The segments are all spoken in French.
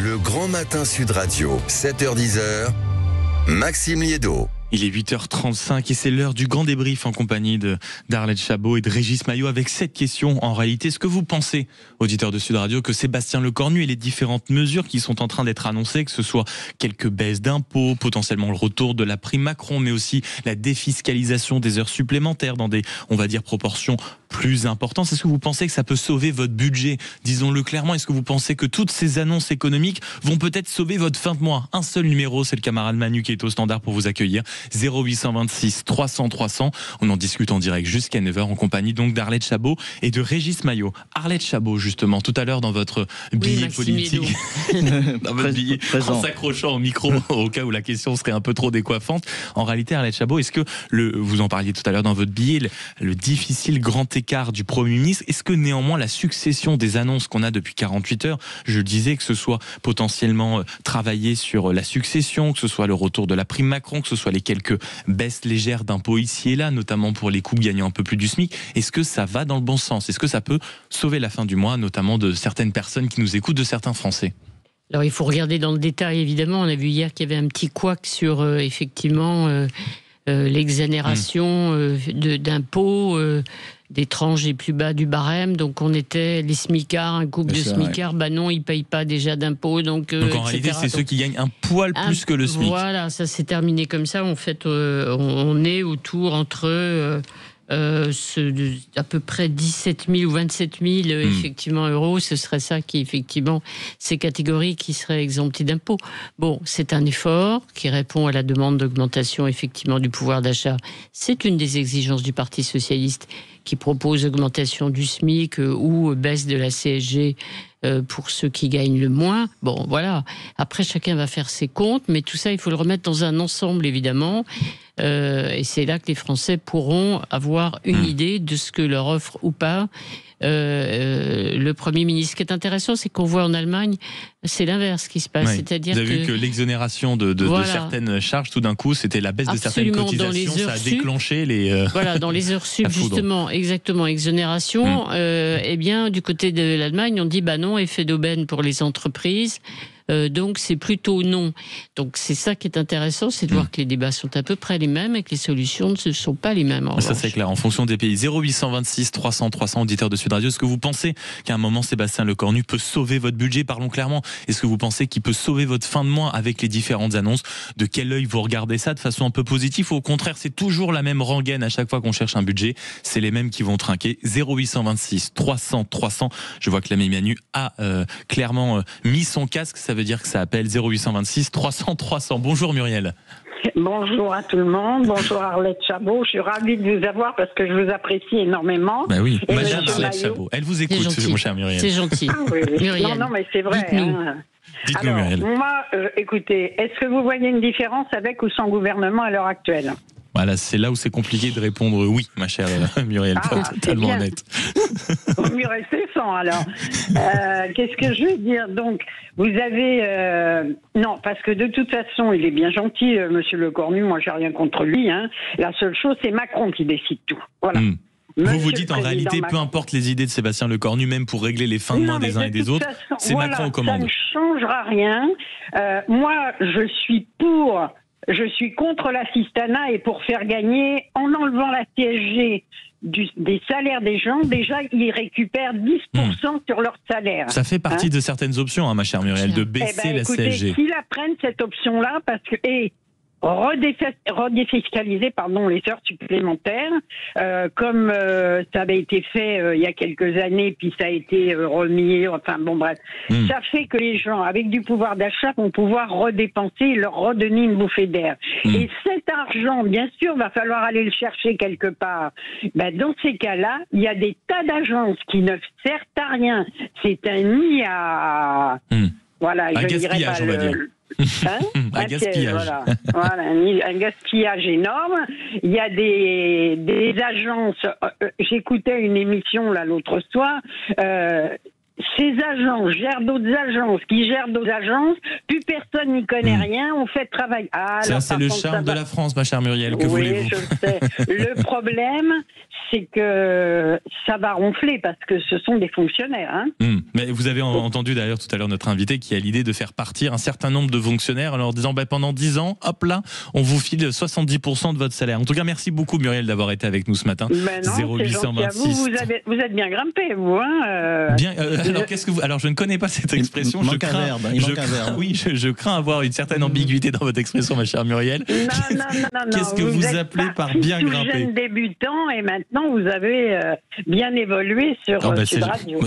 Le Grand Matin Sud Radio, 7h-10h, Maxime Liédot. Il est 8h35 et c'est l'heure du grand débrief en compagnie d'Arlette Chabot et de Régis Maillot avec cette question. En réalité, est-ce que vous pensez, auditeurs de Sud Radio, que Sébastien Lecornu et les différentes mesures qui sont en train d'être annoncées, que ce soit quelques baisses d'impôts, potentiellement le retour de la prime Macron, mais aussi la défiscalisation des heures supplémentaires dans des, on va dire, proportions plus importantes, est-ce que vous pensez que ça peut sauver votre budget? Disons-le clairement, est-ce que vous pensez que toutes ces annonces économiques vont peut-être sauver votre fin de mois? Un seul numéro, c'est le camarade Manu qui est au standard pour vous accueillir. 0826 300 300. On en discute en direct jusqu'à 9h en compagnie donc d'Arlette Chabot et de Régis Maillot. Arlette Chabot, justement, tout à l'heure dans votre billet politique, dans votre billet, en s'accrochant au micro au cas où la question serait un peu trop décoiffante. En réalité, Arlette Chabot, est-ce que vous en parliez tout à l'heure dans votre billet, le difficile grand écart du Premier ministre, est-ce que néanmoins la succession des annonces qu'on a depuis 48 heures, je le disais, que ce soit potentiellement travailler sur la succession, que ce soit le retour de la prime Macron, que ce soit les quelques baisses légères d'impôts ici et là, notamment pour les couples gagnant un peu plus du SMIC, est-ce que ça va dans le bon sens? Est-ce que ça peut sauver la fin du mois, notamment de certaines personnes qui nous écoutent, de certains Français? Alors il faut regarder dans le détail, évidemment. On a vu hier qu'il y avait un petit couac sur effectivement l'exonération d'impôts des tranches les plus bas du barème. Donc on était les smicards, un couple de smicards, bah non, ils ne payent pas déjà d'impôts. Donc en réalité, c'est ceux qui gagnent un poil plus que le SMIC. Voilà, ça s'est terminé comme ça. En fait, on est autour entre à peu près 17 000 ou 27 000 effectivement euros. Ce serait ça qui, effectivement, ces catégories qui seraient exemptées d'impôts. Bon, c'est un effort qui répond à la demande d'augmentation effectivement du pouvoir d'achat. C'est une des exigences du Parti socialiste qui propose augmentation du SMIC ou baisse de la CSG pour ceux qui gagnent le moins. Bon, voilà. Après, chacun va faire ses comptes, mais tout ça, il faut le remettre dans un ensemble, évidemment. Et c'est là que les Français pourront avoir une idée de ce que leur offre ou pas le Premier ministre. Ce qui est intéressant, c'est qu'on voit en Allemagne, c'est l'inverse qui se passe. Oui. C'est-à-dire vous avez vu que l'exonération de certaines charges, tout d'un coup, c'était la baisse de certaines cotisations, ça a déclenché les... Voilà, dans les heures sup, justement, exactement, exonération. Eh bien, du côté de l'Allemagne, on dit, bah non, effet d'aubaine pour les entreprises. Donc c'est plutôt non. Donc c'est ça qui est intéressant, c'est de voir que les débats sont à peu près les mêmes et que les solutions ne sont pas les mêmes. Ça c'est clair, en fonction des pays. 0826 300 300, auditeurs de Sud Radio, est-ce que vous pensez qu'à un moment Sébastien Lecornu peut sauver votre budget? Parlons clairement. Est-ce que vous pensez qu'il peut sauver votre fin de mois avec les différentes annonces? De quel œil vous regardez ça? De façon un peu positive ou au contraire c'est toujours la même rengaine à chaque fois qu'on cherche un budget? C'est les mêmes qui vont trinquer. 0826 300 300. Je vois que l'ami Manu a clairement mis son casque. Ça veut dire que ça appelle 0826 300 300. Bonjour Muriel. Bonjour à tout le monde, bonjour Arlette Chabot, je suis ravie de vous avoir parce que je vous apprécie énormément. Ben oui, Madame Arlette Chabot, elle vous écoute, mon cher Muriel. C'est gentil. Ah, oui. Muriel. Non, mais c'est vrai. Dites-nous, alors, Muriel. moi, écoutez, est-ce que vous voyez une différence avec ou sans gouvernement à l'heure actuelle? Voilà, c'est là où c'est compliqué de répondre oui, ma chère Muriel, pas totalement honnête. Mieux rester sans, alors. Qu'est-ce que je veux dire? Donc, vous avez... non, parce que de toute façon, il est bien gentil, monsieur Lecornu, moi, j'ai rien contre lui. Hein. La seule chose, c'est Macron qui décide tout. Voilà. Vous dites en réalité, peu importe les idées de Sébastien Lecornu, même pour régler les fins de mois des uns et des autres, c'est Macron aux commandes. Ça ne changera rien. Moi, je suis contre l'assistanat et pour faire gagner, en enlevant la CSG des salaires des gens, déjà, ils récupèrent 10% sur leur salaire. Ça fait partie de certaines options, ma chère Muriel, de baisser la CSG. Qu'ils apprennent cette option-là, parce que... redéfiscaliser les heures supplémentaires comme ça avait été fait il y a quelques années puis ça a été remis, enfin bon bref, ça fait que les gens avec du pouvoir d'achat vont pouvoir redépenser et leur redonner une bouffée d'air et cet argent bien sûr va falloir aller le chercher quelque part. Dans ces cas-là il y a des tas d'agences qui ne servent à rien, c'est un nid à voilà, un gaspillage on va dire. Un gaspillage. Voilà, un gaspillage énorme. Il y a des agences. J'écoutais une émission là l'autre soir. ces agences gèrent d'autres agences, qui gèrent d'autres agences, plus personne n'y connaît rien, on fait travail. Ça, c'est le charme de la France, ma chère Muriel, que voulez-vous? Oui, je sais. Le problème, c'est que ça va ronfler, parce que ce sont des fonctionnaires. Hein. Mais vous avez entendu d'ailleurs tout à l'heure notre invité qui a l'idée de faire partir un certain nombre de fonctionnaires en leur disant pendant 10 ans, hop là, on vous file 70% de votre salaire. En tout cas, merci beaucoup Muriel d'avoir été avec nous ce matin. Ben non, 0826. Vous êtes bien grimpé, vous. Hein Bien, alors je ne connais pas cette expression. Il manque un verbe. Oui, je crains avoir une certaine ambiguïté dans votre expression, ma chère Muriel. Non. Qu'est-ce que vous appelez par bien grimper? Vous êtes jeune débutant et maintenant vous avez bien évolué sur Sud Radio.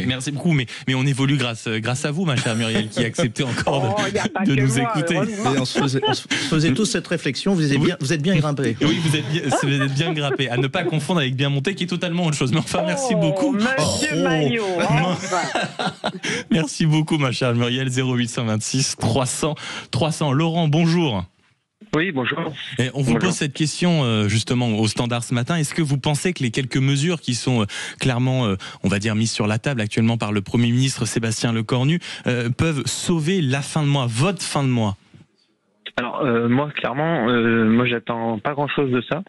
Merci beaucoup, mais on évolue grâce à vous, ma chère Muriel, qui acceptez encore de nous écouter. Et on se faisait tous cette réflexion. Vous êtes bien grimpé. Oui, vous êtes bien grimpé. À ne pas confondre avec bien monté, qui est totalement autre chose. Mais enfin, merci beaucoup. Monsieur Maillot. Merci beaucoup, ma chère Muriel. 0826 300. Laurent, bonjour. Oui, bonjour. Et on vous pose cette question justement au Standard ce matin. Est-ce que vous pensez que les quelques mesures qui sont clairement, on va dire, mises sur la table actuellement par le Premier ministre Sébastien Lecornu peuvent sauver la fin de mois, votre fin de mois? Alors, moi, clairement, j'attends pas grand-chose de ça.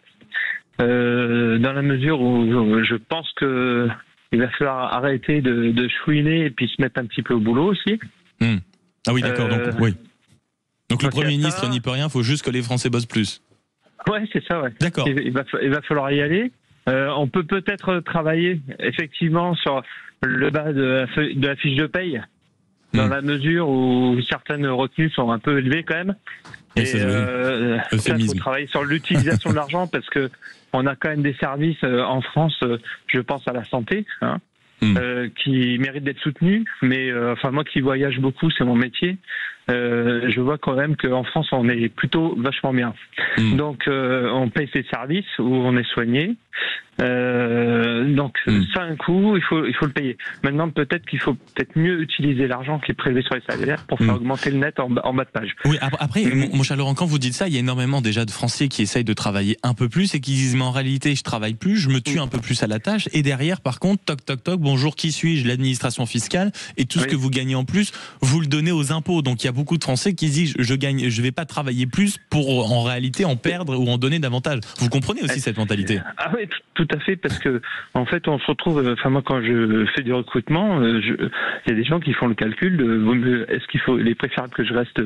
Dans la mesure où je pense que il va falloir arrêter de chouiner et puis se mettre un petit peu au boulot aussi. Ah oui, d'accord, donc le Premier ministre n'y peut rien, il faut juste que les Français bossent plus. Ouais, c'est ça, ouais. D'accord. Il va falloir y aller. On peut peut-être travailler effectivement sur le bas de la fiche de paye, dans la mesure où certaines retenues sont un peu élevées quand même. Et ça, il faut travailler sur l'utilisation de l'argent, parce que on a quand même des services en France, je pense à la santé, qui méritent d'être soutenus. Mais moi qui voyage beaucoup, c'est mon métier. Je vois quand même qu'en France, on est plutôt vachement bien. Donc, on paye ces services où on est soigné. Donc, ça a un coût, il faut le payer. Maintenant, peut-être qu'il faut mieux utiliser l'argent qui est prélevé sur les salaires pour faire augmenter le net en bas de page. Oui, après, mon cher Laurent, quand vous dites ça, il y a énormément déjà de Français qui essayent de travailler un peu plus et qui disent, mais en réalité, je travaille plus, je me tue un peu plus à la tâche. Et derrière, par contre, toc, toc, toc, bonjour, qui suis-je? L'administration fiscale. Et tout ce que vous gagnez en plus, vous le donnez aux impôts. Donc, il y a beaucoup de Français qui disent, je vais pas travailler plus pour en réalité en perdre ou en donner davantage. Vous comprenez aussi cette mentalité? Ah oui, tout à fait, parce que en fait, on se retrouve. Moi, quand je fais du recrutement, il y a des gens qui font le calcul de est-ce il est préférable que je reste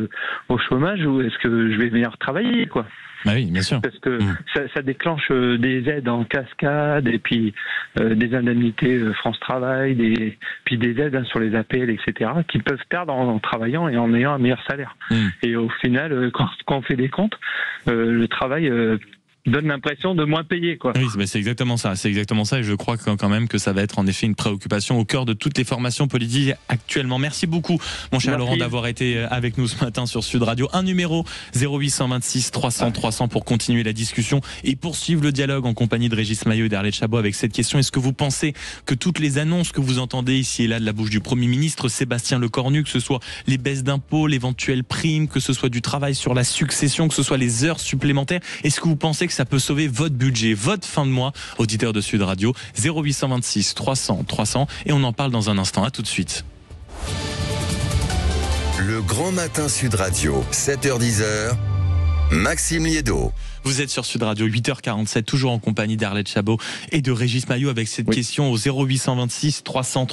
au chômage ou est-ce que je vais venir travailler, quoi. Bah oui, bien sûr. Parce que ça déclenche des aides en cascade et puis des indemnités France Travail, puis des aides sur les APL, etc., qui peuvent perdre en travaillant et en ayant un meilleur salaire. Et au final, quand on fait des comptes, le travail donne l'impression de moins payer, quoi. Oui, c'est exactement ça. C'est exactement ça, et je crois quand même que ça va être en effet une préoccupation au cœur de toutes les formations politiques actuellement. Merci beaucoup, mon cher Laurent, d'avoir été avec nous ce matin sur Sud Radio. Un numéro 0826 300 pour continuer la discussion et poursuivre le dialogue en compagnie de Régis Maillot et d'Arlette Chabot avec cette question: est-ce que vous pensez que toutes les annonces que vous entendez ici et là de la bouche du Premier ministre Sébastien Lecornu, que ce soit les baisses d'impôts, l'éventuelle prime, que ce soit du travail sur la succession, que ce soit les heures supplémentaires, est-ce que vous pensez que ça peut sauver votre budget, votre fin de mois? Auditeur de Sud Radio, 0826 300 et on en parle dans un instant. À tout de suite. Le Grand Matin Sud Radio, 7h-10h, Maxime Liédo. Vous êtes sur Sud Radio, 8h47, toujours en compagnie d'Arlette Chabot et de Régis Maillot avec cette question au 0826 300.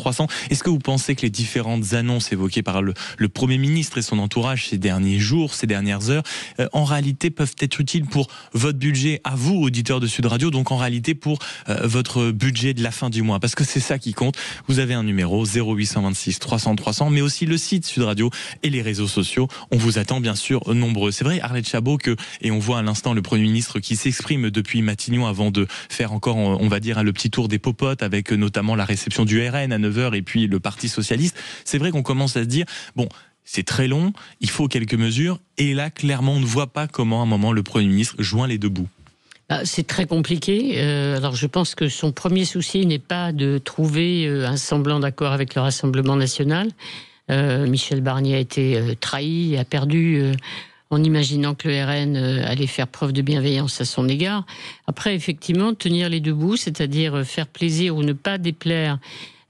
Est-ce que vous pensez que les différentes annonces évoquées par le Premier ministre et son entourage ces derniers jours, ces dernières heures, en réalité peuvent être utiles pour votre budget à vous, auditeurs de Sud Radio, donc en réalité pour votre budget de la fin du mois? Parce que c'est ça qui compte. Vous avez un numéro 0826 300, mais aussi le site Sud Radio et les réseaux sociaux. On vous attend bien sûr nombreux. C'est vrai, Arlette Chabot, et on voit à l'instant le Premier ministre qui s'exprime depuis Matignon avant de faire encore, on va dire, le petit tour des popotes avec notamment la réception du RN à 9h et puis le Parti Socialiste. C'est vrai qu'on commence à se dire, bon, c'est très long, il faut quelques mesures, et là, clairement, on ne voit pas comment, à un moment, le Premier ministre joint les deux bouts. C'est très compliqué. Alors je pense que son premier souci n'est pas de trouver un semblant d'accord avec le Rassemblement national. Michel Barnier a été trahi, a perdu... en imaginant que le RN allait faire preuve de bienveillance à son égard. Après, effectivement, tenir les deux bouts, c'est-à-dire faire plaisir ou ne pas déplaire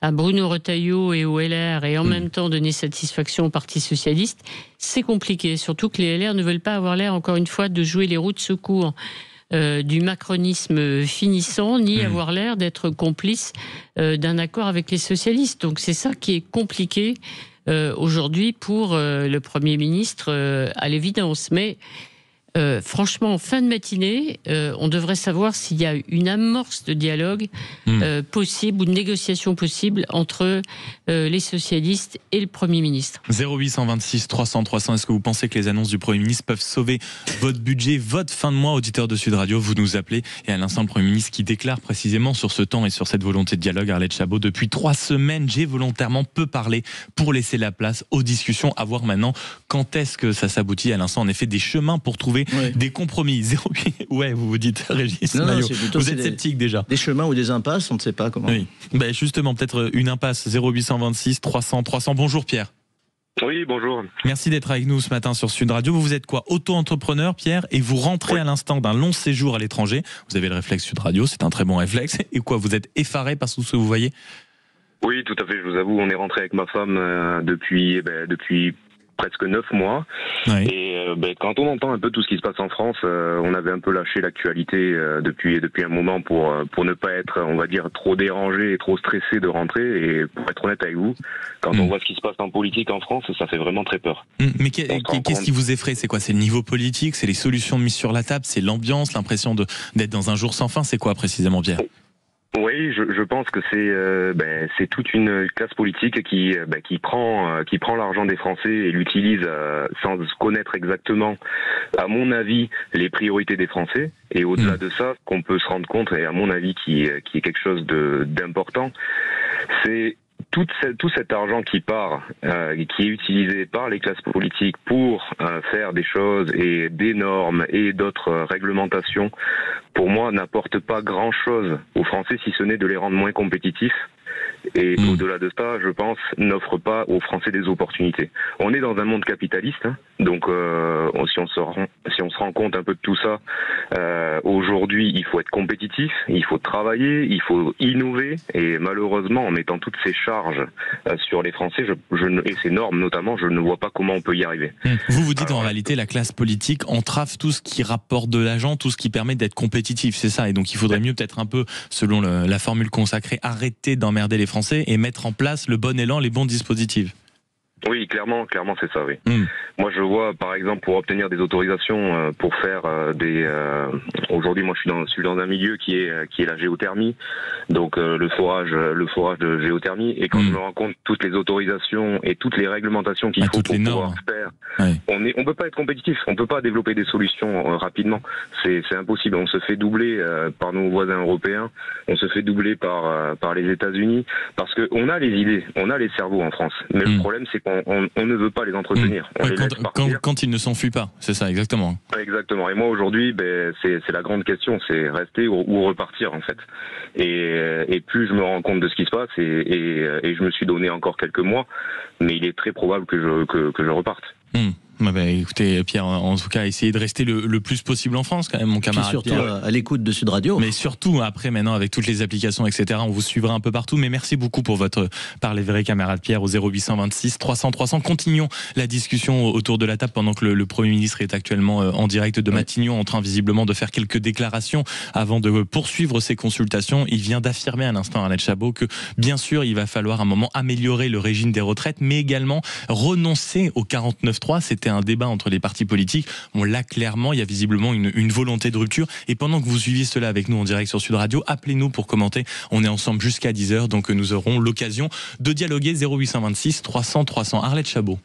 à Bruno Retailleau et au LR et en même temps donner satisfaction au Parti socialiste, c'est compliqué. Surtout que les LR ne veulent pas avoir l'air, encore une fois, de jouer les roues de secours du macronisme finissant, ni avoir l'air d'être complice d'un accord avec les socialistes. Donc c'est ça qui est compliqué aujourd'hui pour le Premier ministre, à l'évidence. Mais franchement, en fin de matinée, on devrait savoir s'il y a une amorce de dialogue possible ou de négociation possible entre les socialistes et le Premier ministre. 0826 300 300, est-ce que vous pensez que les annonces du Premier ministre peuvent sauver votre budget, votre fin de mois? Auditeur de Sud Radio, vous nous appelez. Et à l'instant, le Premier ministre qui déclare précisément sur ce temps et sur cette volonté de dialogue, Arlette Chabot, depuis 3 semaines, j'ai volontairement peu parlé pour laisser la place aux discussions, à voir maintenant quand est-ce que ça s'aboutit. À l'instant, en effet, des chemins pour trouver des compromis. 08, ouais, vous vous dites, Régis Maillot, vous êtes sceptique déjà. Des chemins ou des impasses, on ne sait pas comment. Oui, ben justement, peut-être une impasse. 0826 300 300. Bonjour Pierre. Oui, bonjour. Merci d'être avec nous ce matin sur Sud Radio. Vous êtes quoi? Auto-entrepreneur, Pierre, et vous rentrez à l'instant d'un long séjour à l'étranger. Vous avez le réflexe Sud Radio, c'est un très bon réflexe. Et quoi, vous êtes effaré par tout ce que vous voyez? Oui, tout à fait, je vous avoue, on est rentré avec ma femme depuis presque 9 mois. Ouais. Et quand on entend un peu tout ce qui se passe en France, on avait un peu lâché l'actualité depuis un moment pour ne pas être, on va dire, trop dérangé et trop stressé de rentrer. Et pour être honnête avec vous, quand on voit ce qui se passe en politique en France, ça fait vraiment très peur. Mais qu'est-ce qui vous effraie? C'est quoi? C'est le niveau politique? C'est les solutions mises sur la table? C'est l'ambiance? L'impression d'être dans un jour sans fin? C'est quoi précisément, Pierre? Oui, je pense que c'est toute une classe politique qui prend l'argent des Français et l'utilise sans connaître exactement, à mon avis, les priorités des Français. Et au-delà de ça, qu'on peut se rendre compte, et à mon avis qui est quelque chose d'important, c'est tout cet argent qui part, qui est utilisé par les classes politiques pour faire des choses et des normes et d'autres réglementations, pour moi, n'apporte pas grand-chose aux Français, si ce n'est de les rendre moins compétitifs. Et au-delà de ça, je pense, n'offre pas aux Français des opportunités. On est dans un monde capitaliste, hein, donc si on se rend compte un peu de tout ça, aujourd'hui, il faut être compétitif, il faut travailler, il faut innover, et malheureusement, en mettant toutes ces charges sur les Français, et ces normes notamment, je ne vois pas comment on peut y arriver. Vous dites en réalité, la classe politique entrave tout ce qui rapporte de l'argent, tout ce qui permet d'être compétitif, c'est ça, et donc il faudrait mieux peut-être un peu, selon la formule consacrée, arrêter d'emmerder les Français et mettre en place le bon élan, les bons dispositifs. Oui, clairement, c'est ça, oui. Moi, je vois, par exemple, pour obtenir des autorisations pour faire aujourd'hui, moi, je suis dans un milieu qui est la géothermie, donc le forage de géothermie. Et quand je me rends compte toutes les autorisations et toutes les réglementations qu'il faut pour pouvoir faire, on peut pas être compétitif, on peut pas développer des solutions rapidement. C'est impossible. On se fait doubler par nos voisins européens, on se fait doubler par les États-Unis, parce que on a les idées, on a les cerveaux en France. Mais le problème, c'est qu'on ne veut pas les entretenir. Quand ils ne s'enfuient pas, c'est ça, exactement. Exactement. Et moi, aujourd'hui, c'est la grande question, c'est rester ou repartir, en fait. Et plus je me rends compte de ce qui se passe, et je me suis donné encore quelques mois, mais il est très probable que je reparte. Écoutez, Pierre, en tout cas, essayez de rester le plus possible en France, quand même, mon camarade. Surtout Pierre. À l'écoute de Sud Radio. Mais surtout, après, maintenant, avec toutes les applications, etc., on vous suivra un peu partout. Mais merci beaucoup pour votre parler vrai, camarade Pierre, au 0826 300 300. Continuons la discussion autour de la table pendant que le Premier ministre est actuellement en direct de Matignon, en train visiblement de faire quelques déclarations avant de poursuivre ses consultations. Il vient d'affirmer à l'instant, Arlette Chabot, que bien sûr, il va falloir à un moment améliorer le régime des retraites, mais également renoncer au 49.3. C'était un débat entre les partis politiques. Là, clairement, il y a visiblement une volonté de rupture. Et pendant que vous suiviez cela avec nous en direct sur Sud Radio, appelez-nous pour commenter. On est ensemble jusqu'à 10h, donc nous aurons l'occasion de dialoguer. 0826 300 300. Arlette Chabot.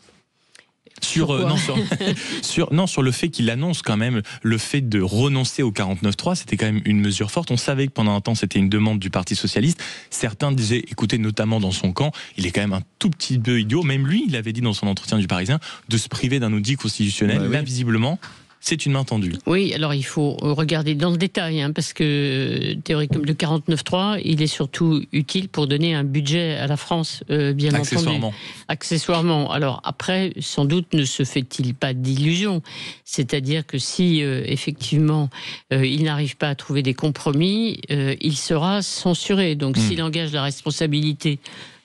Sur le fait qu'il annonce quand même le fait de renoncer au 49.3, c'était quand même une mesure forte. On savait que pendant un temps c'était une demande du Parti socialiste. Certains disaient, écoutez, notamment dans son camp, il est quand même un tout petit peu idiot. Même lui, il avait dit dans son entretien du Parisien de se priver d'un outil constitutionnel. Là, visiblement, c'est une main tendue. Oui, alors il faut regarder dans le détail, parce que théoriquement le 49.3, il est surtout utile pour donner un budget à la France, bien entendu. Accessoirement. Alors après, sans doute ne se fait-il pas d'illusions. C'est-à-dire que si effectivement il n'arrive pas à trouver des compromis, il sera censuré. Donc s'il engage la responsabilité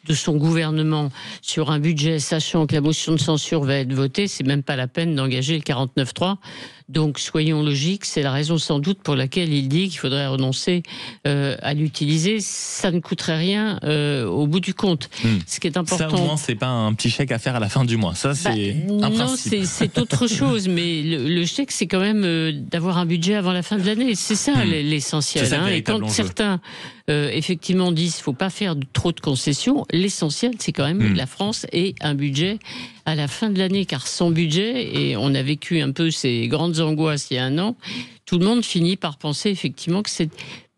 de son gouvernement sur un budget, sachant que la motion de censure va être votée, c'est même pas la peine d'engager le 49.3. Donc, soyons logiques, c'est la raison sans doute pour laquelle il dit qu'il faudrait renoncer à l'utiliser. Ça ne coûterait rien au bout du compte. Ce qui est important. Ça, au moins, c'est pas un petit chèque à faire à la fin du mois. Ça, c'est un principe. Non, c'est autre chose. Mais le chèque, c'est quand même d'avoir un budget avant la fin de l'année. C'est ça l'essentiel. Et quand certains, effectivement, disent qu'il ne faut pas faire trop de concessions, l'essentiel, c'est quand même que la France ait un budget à la fin de l'année, car sans budget, et on a vécu un peu ces grandes angoisses il y a un an, tout le monde finit par penser effectivement que c'est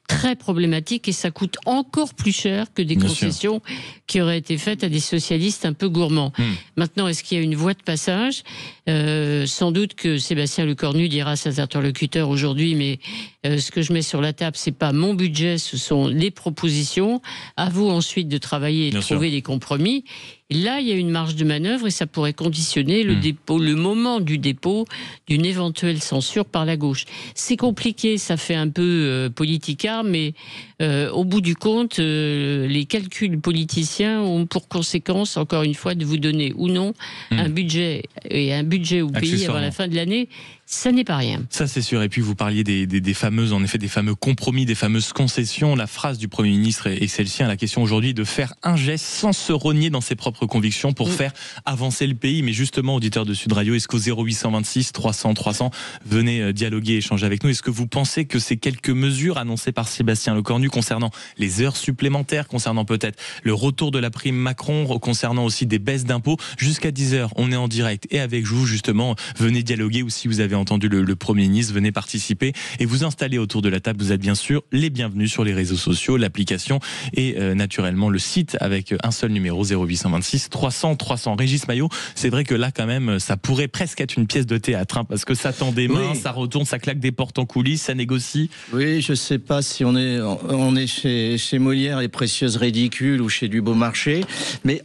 très problématique et ça coûte encore plus cher que des concessions qui auraient été faites à des socialistes un peu gourmands. Maintenant, est-ce qu'il y a une voie de passage ? Sans doute que Sébastien Lecornu dira à ses interlocuteurs aujourd'hui, mais ce que je mets sur la table, c'est pas mon budget, ce sont les propositions. À vous ensuite de travailler et de trouver des compromis. Là, il y a une marge de manœuvre et ça pourrait conditionner le dépôt, le moment du dépôt d'une éventuelle censure par la gauche. C'est compliqué, ça fait un peu politicard, mais au bout du compte, les calculs politiciens ont pour conséquence, encore une fois, de vous donner ou non un budget et un budget au pays avant la fin de l'année. Ça n'est pas rien. Ça, c'est sûr. Et puis, vous parliez des fameuses, en effet, des fameux compromis, des fameuses concessions. La phrase du Premier ministre est celle-ci. La question aujourd'hui, de faire un geste sans se renier dans ses propres convictions pour faire avancer le pays. Mais justement, auditeurs de Sud Radio, est-ce qu'au 0826 300 300, venez dialoguer, échanger avec nous. Est-ce que vous pensez que ces quelques mesures annoncées par Sébastien Lecornu concernant les heures supplémentaires, concernant peut-être le retour de la prime Macron, concernant aussi des baisses d'impôts, jusqu'à 10h, on est en direct et avec vous, justement, venez dialoguer, ou si vous avez entendu le Premier ministre, venez participer et vous installer autour de la table. Vous êtes bien sûr les bienvenus sur les réseaux sociaux, l'application et naturellement le site avec un seul numéro, 0826 300 300. Régis Maillot, c'est vrai que là quand même ça pourrait presque être une pièce de théâtre, parce que ça tend des mains, ça retourne, ça claque des portes en coulisses, ça négocie. Oui, je sais pas si on est chez Molière et Précieuses Ridicules ou chez du Beaumarchais, mais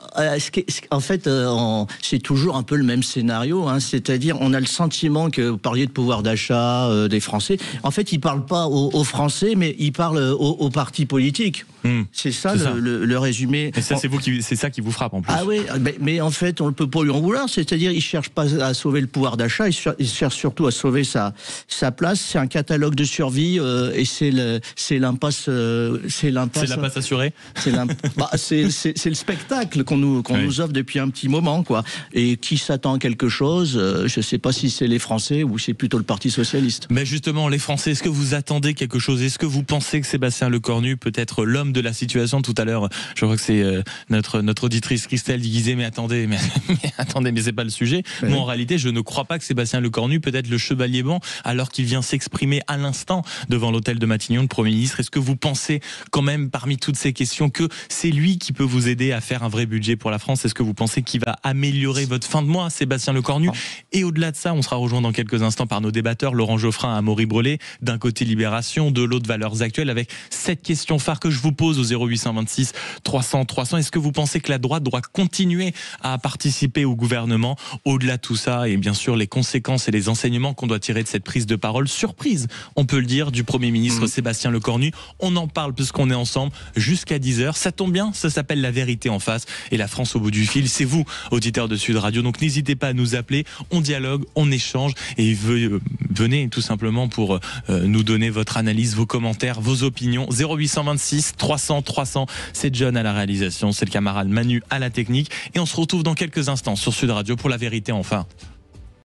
en fait c'est toujours un peu le même scénario, c'est-à-dire on a le sentiment que vous parliez de pouvoir d'achat des Français. En fait, ils parlent pas aux Français, mais ils parlent aux partis politiques. C'est ça, le résumé. Et ça, c'est ça qui vous frappe en plus. Ah oui, mais en fait, on ne peut pas lui en vouloir. C'est-à-dire, il cherche pas à sauver le pouvoir d'achat, il cherche surtout à sauver sa place. C'est un catalogue de survie et c'est l'impasse. C'est la passe assurée. C'est le spectacle qu'on nous offre depuis un petit moment, quoi. Et qui s'attend à quelque chose, je ne sais pas si c'est les Français ou c'est plutôt le Parti socialiste. Mais justement, les Français, est-ce que vous attendez quelque chose? Est-ce que vous pensez que Sébastien Lecornu peut être l'homme de la situation? Tout à l'heure, je crois que c'est notre auditrice Christelle qui disait mais attendez, mais c'est pas le sujet. Ouais. Moi, en réalité, je ne crois pas que Sébastien Lecornu peut être le chevalier blanc alors qu'il vient s'exprimer à l'instant devant l'hôtel de Matignon, le Premier ministre. Est-ce que vous pensez quand même, parmi toutes ces questions, que c'est lui qui peut vous aider à faire un vrai budget pour la France? Est-ce que vous pensez qu'il va améliorer votre fin de mois, Sébastien Lecornu? Et au-delà de ça, on sera rejoint dans quelques instants par nos débatteurs, Laurent Geoffrin, Amaury Brelet, d'un côté Libération, de l'autre Valeurs Actuelles, avec cette question phare que je vous pose au 0826 300 300. Est-ce que vous pensez que la droite doit continuer à participer au gouvernement? Au-delà de tout ça, et bien sûr les conséquences et les enseignements qu'on doit tirer de cette prise de parole surprise, on peut le dire, du Premier ministre Sébastien Lecornu. On en parle puisqu'on est ensemble jusqu'à 10h. Ça tombe bien, ça s'appelle La Vérité en face. Et la France au bout du fil, c'est vous, auditeurs de Sud Radio. Donc n'hésitez pas à nous appeler, on dialogue, on échange et venez tout simplement pour nous donner votre analyse, vos commentaires, vos opinions. 0826 300 300. C'est John à la réalisation, c'est le camarade Manu à la technique. Et on se retrouve dans quelques instants sur Sud Radio pour La Vérité enfin.